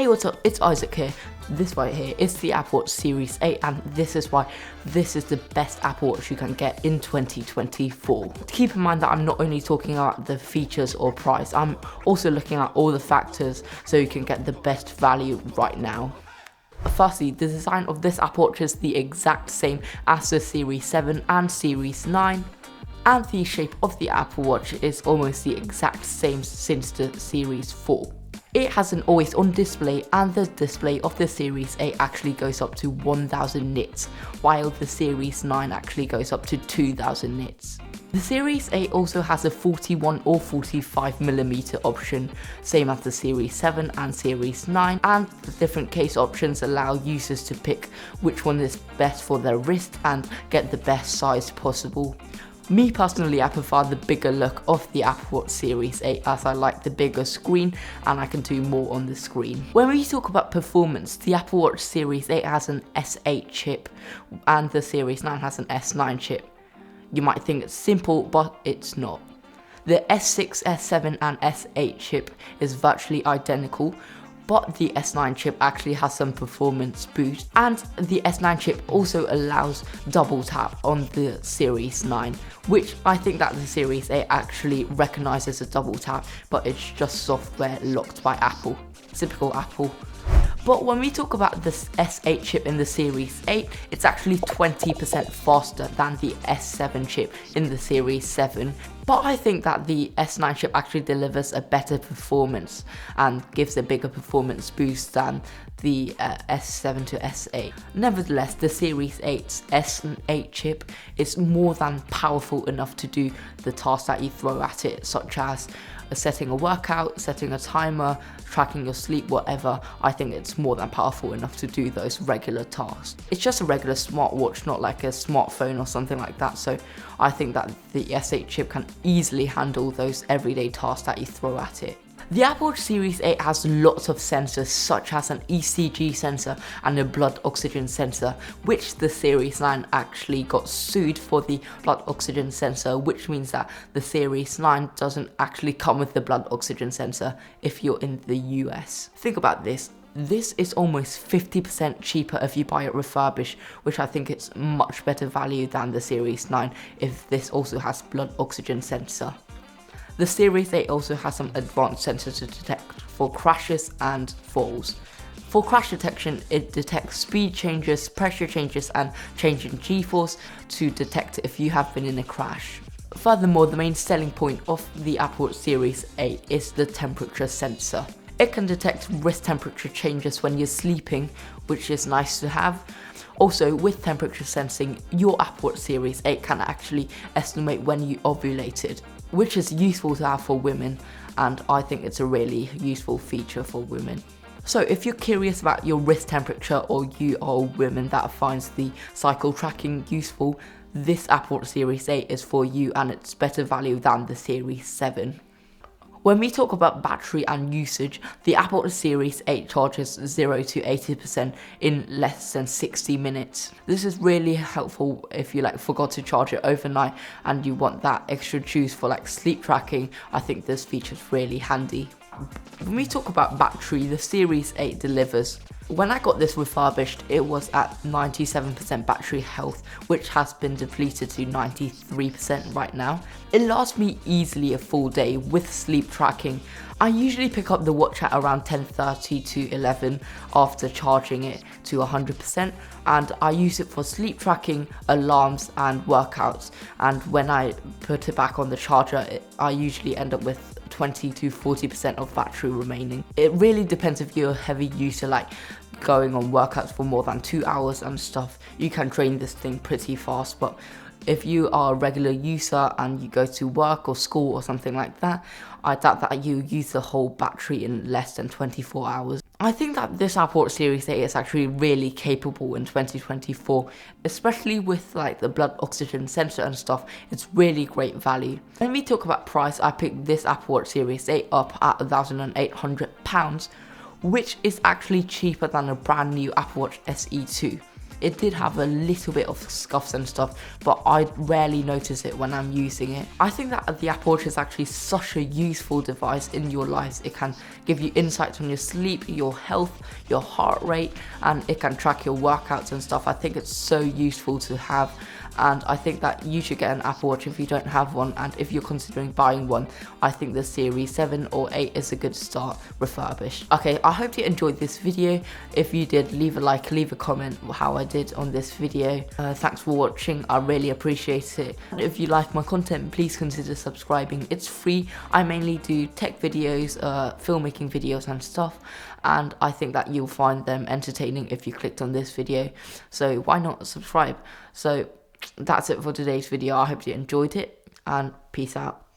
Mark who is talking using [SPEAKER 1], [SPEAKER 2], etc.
[SPEAKER 1] Hey, what's up? It's Isaac here. This right here is the Apple Watch Series 8, and this is why this is the best Apple Watch you can get in 2024. Keep in mind that I'm not only talking about the features or price, I'm also looking at all the factors so you can get the best value right now. Firstly, the design of this Apple Watch is the exact same as the Series 7 and Series 9. And the shape of the Apple Watch is almost the exact same since the Series 4. It has an always-on display, and the display of the Series 8 actually goes up to 1000 nits, while the Series 9 actually goes up to 2000 nits. The Series 8 also has a 41 or 45mm option, same as the Series 7 and Series 9, and the different case options allow users to pick which one is best for their wrist and get the best size possible. Me personally, I prefer the bigger look of the Apple Watch Series 8 as I like the bigger screen and I can do more on the screen. When we talk about performance, the Apple Watch Series 8 has an S8 chip and the Series 9 has an S9 chip. You might think it's simple, but it's not. The S6, S7 and S8 chip is virtually identical, but the S9 chip actually has some performance boost, and the S9 chip also allows double tap on the Series 9, which I think that the Series 8 actually recognizes as a double tap, but it's just software locked by Apple. Typical Apple. But when we talk about this S8 chip in the Series 8, it's actually 20% faster than the S7 chip in the Series 7. But I think that the S9 chip actually delivers a better performance and gives a bigger performance boost than the S7 to S8. Nevertheless, the Series 8's S8 chip is more than powerful enough to do the tasks that you throw at it, such as setting a workout, setting a timer, tracking your sleep, whatever. I think it's more than powerful enough to do those regular tasks. It's just a regular smartwatch, not like a smartphone or something like that, so I think that the S8 chip can easily handle those everyday tasks that you throw at it. The Apple Watch Series 8 has lots of sensors, such as an ECG sensor and a blood oxygen sensor, which the Series 9 actually got sued for the blood oxygen sensor, which means that the Series 9 doesn't actually come with the blood oxygen sensor if you're in the US. Think about this. This is almost 50% cheaper if you buy it refurbished, which I think it's much better value than the Series 9 if this also has blood oxygen sensor. The Series 8 also has some advanced sensors to detect for crashes and falls. For crash detection, it detects speed changes, pressure changes and change in G-force to detect if you have been in a crash. Furthermore, the main selling point of the Apple Watch Series 8 is the temperature sensor. It can detect wrist temperature changes when you're sleeping, which is nice to have. Also, with temperature sensing, your Apple Watch Series 8 can actually estimate when you ovulated, which is useful to have for women, and I think it's a really useful feature for women. So if you're curious about your wrist temperature, or you are a woman that finds the cycle tracking useful, this Apple Watch Series 8 is for you, and it's better value than the Series 7. When we talk about battery and usage, the Apple Watch Series 8 charges 0 to 80% in less than 60 minutes. This is really helpful if you forgot to charge it overnight and you want that extra juice for sleep tracking. I think this feature is really handy. When we talk about battery, the Series 8 delivers. When I got this refurbished, it was at 97% battery health, which has been depleted to 93% right now. It lasts me easily a full day with sleep tracking. I usually pick up the watch at around 10:30 to 11 after charging it to 100%, and I use it for sleep tracking, alarms and workouts, and when I put it back on the charger, I usually end up with 20 to 40% of battery remaining. It really depends if you're a heavy user, going on workouts for more than 2 hours and stuff. You can drain this thing pretty fast, but if you are a regular user and you go to work or school or something like that, I doubt that you use the whole battery in less than 24 hours. I think that this Apple Watch Series 8 is actually really capable in 2024, especially with the blood oxygen sensor and stuff. It's really great value. When we talk about price, I picked this Apple Watch Series 8 up at £1,800, which is actually cheaper than a brand new Apple Watch SE 2. It did have a little bit of scuffs and stuff, but I rarely notice it when I'm using it. I think that the Apple Watch is actually such a useful device in your lives. It can give you insights on your sleep, your health, your heart rate, and it can track your workouts and stuff. I think it's so useful to have, and I think that you should get an Apple Watch if you don't have one, and if you're considering buying one, I think the Series 7 or 8 is a good start refurbished. Okay, I hope you enjoyed this video. If you did, leave a like, leave a comment how I did on this video. Thanks for watching, I really appreciate it. And if you like my content, please consider subscribing. It's free. I mainly do tech videos, filmmaking videos and stuff, and I think that you'll find them entertaining if you clicked on this video, so why not subscribe? So that's it for today's video. I hope you enjoyed it, and peace out.